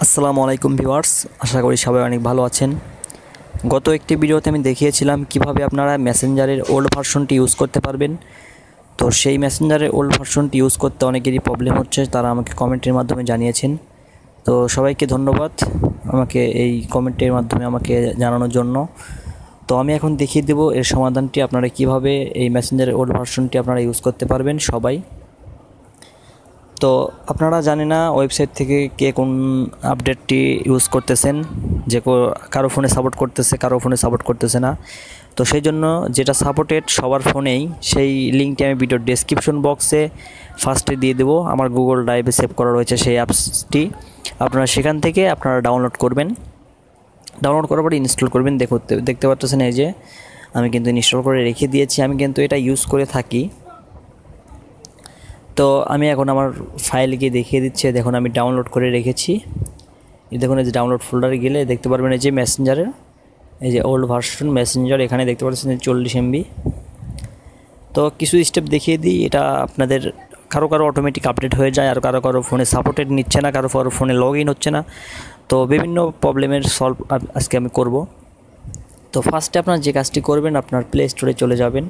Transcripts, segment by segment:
আসসালামু আলাইকুম ভিউয়ার্স, আশা করি সবাই অনেক ভালো আছেন। গত একটি ভিডিওতে আমি দেখিয়েছিলাম কিভাবে আপনারা মেসেঞ্জারের ওল্ড ভার্সনটি ইউজ করতে পারবেন। তো সেই মেসেঞ্জারের ওল্ড ভার্সনটি ইউজ করতে অনেকেরই প্রবলেম হচ্ছে, তারা আমাকে কমেন্টের মাধ্যমে জানিয়েছেন। তো সবাইকে ধন্যবাদ আমাকে এই কমেন্টের মাধ্যমে আমাকে জানানোর জন্য। তো আমি এখন দেখিয়ে দেব এর সমাধানটি, আপনারা কিভাবে এই মেসেঞ্জারের ওল্ড ভার্সনটি আপনারা ইউজ করতে পারবেন সবাই। তো আপনারা জানি না ওয়েবসাইট থেকে কে কোন আপডেটটি ইউজ করতেছেন, যে কারো ফোনে সাপোর্ট করতেছে, কারো ফোনে সাপোর্ট করতেছে না। তো সেই জন্য যেটা সাপোর্টেড সবার ফোনেই, সেই লিঙ্কটি আমি ভিডিওর ডেসক্রিপশন বক্সে ফার্স্টে দিয়ে দেবো। আমার গুগল ড্রাইভে সেভ করা রয়েছে সেই অ্যাপসটি, আপনারা সেখান থেকে আপনারা ডাউনলোড করবেন। ডাউনলোড করার পরে ইনস্টল করবেন। দেখতে পাচ্ছেন এই যে আমি কিন্তু ইনস্টল করে রেখে দিয়েছি, আমি কিন্তু এটা ইউজ করে থাকি। তো আমি এখন আমার ফাইল গিয়ে দেখিয়ে দিচ্ছি। দেখুন আমি ডাউনলোড করে রেখেছি। দেখুন এই যে ডাউনলোড ফোল্ডারে গেলে দেখতে পারবেন এই যে মেসেঞ্জারের এই যে ওল্ড ভার্সন মেসেঞ্জার, এখানে দেখতে পাচ্ছেন 40 MB। তো কিছু স্টেপ দেখিয়ে দিই, এটা আপনাদের কারো অটোমেটিক আপডেট হয়ে যায়, আর কারো ফোনে সাপোর্টেড নিচ্ছে না, কারো ফোনে লগ ইন হচ্ছে না। তো বিভিন্ন প্রবলেমের সলভ আজকে আমি করব। তো ফার্স্টে আপনার যে কাজটি করবেন, আপনার প্লে স্টোরে চলে যাবেন।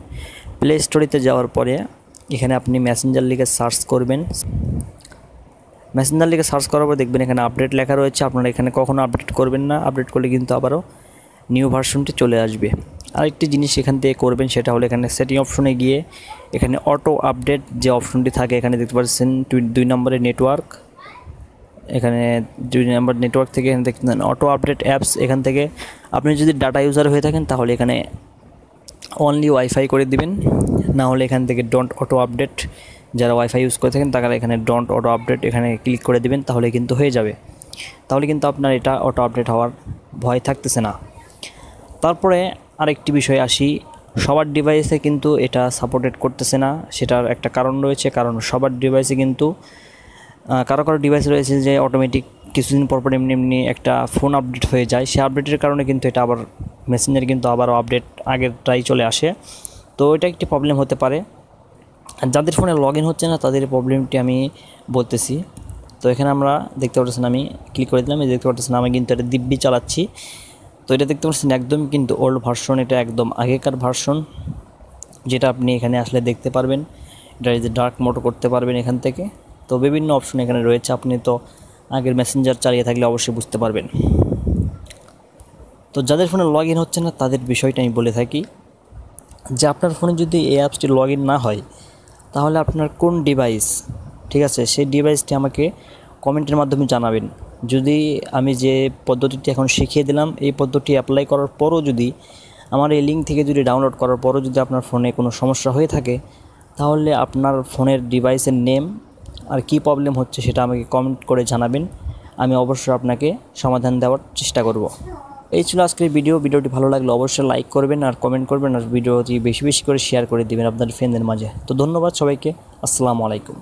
প্লে স্টোরেতে যাওয়ার পরে এখানে আপনি মেসেঞ্জার লিখে সার্চ করবেন। মেসেঞ্জার লিখে সার্চ করার পর দেখবেন এখানে আপডেট লেখা রয়েছে। আপনারা এখানে কখনো আপডেট করবেন না, আপডেট করলে কিন্তু আবারও নিউ ভার্সনটি চলে আসবে। আরেকটি জিনিস এখান থেকে করবেন, সেটা হলো এখানে সেটিং অপশনে গিয়ে এখানে অটো আপডেট যে অপশনটি থাকে, এখানে দেখতে পাচ্ছেন 2 নম্বরের নেটওয়ার্ক, এখানে 2 নম্বর নেটওয়ার্ক থেকে এখানে দেখতেন অটো আপডেট অ্যাপস। এখান থেকে আপনি যদি ডাটা ইউজার হয়ে থাকেন তাহলে এখানে অনলি ওয়াইফাই করে দিবেন, না হলে এখান থেকে ডোন্ট অটো আপডেট, যারা ওয়াইফাই ইউজ করে থাকেন তারা এখানে ডোন্ট অটো আপডেট এখানে ক্লিক করে দিবেন, তাহলে কিন্তু হয়ে যাবে। তাহলে কিন্তু আপনার এটা অটো আপডেট হওয়ার ভয় থাকতেছে না। তারপরে আরেকটি বিষয় আসি, সবার ডিভাইসে কিন্তু এটা সাপোর্টেড করতেছে না। সেটার একটা কারণ রয়েছে, কারণ সবার ডিভাইসে কিন্তু কারো ডিভাইস রয়েছে যে অটোমেটিক কিছুদিন পর এমনি একটা ফোন আপডেট হয়ে যায়। সেই আপডেটের কারণে কিন্তু এটা আবার মেসেঞ্জার কিন্তু আবারও আপডেট আগেরটাই চলে আসে। তো এটা একটি প্রবলেম হতে পারে। আর যাদের ফোনে লগ ইন হচ্ছে না তাদের প্রবলেমটি আমি বলতেছি। তো এখানে আমরা দেখতে পাচ্ছেন আমি ক্লিক করে দিলাম, দেখতে পাচ্ছেন আমি কিন্তু এটা দিব্যি চালাচ্ছি। তো এটা দেখতে পাচ্ছেন একদম কিন্তু ওল্ড ভার্সন, এটা একদম আগেকার ভার্সন, যেটা আপনি এখানে আসলে দেখতে পারবেন। এটা যে ডার্ক মোড করতে পারবেন এখান থেকে। তো বিভিন্ন অপশন এখানে রয়েছে, আপনি তো আগের মেসেঞ্জার চালিয়ে থাকলে অবশ্যই বুঝতে পারবেন। তো যাদের ফোনে লগ ইন হচ্ছে না তাদের বিষয়টা আমি বলে থাকি, যে আপনার ফোনে যদি এই অ্যাপসটি লগ ইন না হয় তাহলে আপনার কোন ডিভাইস, ঠিক আছে, সেই ডিভাইসটি আমাকে কমেন্টের মাধ্যমে জানাবেন। যদি আমি যে পদ্ধতিটি এখন শিখিয়ে দিলাম এই পদ্ধতি অ্যাপ্লাই করার পরও যদি আমার এই লিঙ্ক থেকে যদি ডাউনলোড করার পরও যদি আপনার ফোনে কোনো সমস্যা হয়ে থাকে, তাহলে আপনার ফোনের ডিভাইসের নেম আর কি প্রবলেম হচ্ছে সেটা আমাকে কমেন্ট করে জানাবেন। আমি অবশ্যই আপনাকে সমাধান দেওয়ার চেষ্টা করব। এই ছিল আজকের ভিডিওটি ভালো লাগলে অবশ্যই লাইক করবেন আর কমেন্ট করবেন, আর ভিডিওটি বেশি বেশি করে শেয়ার করে দিবেন আপনাদের ফ্রেন্ডদের মাঝে। তো ধন্যবাদ সবাইকে, আসসালামু আলাইকুম।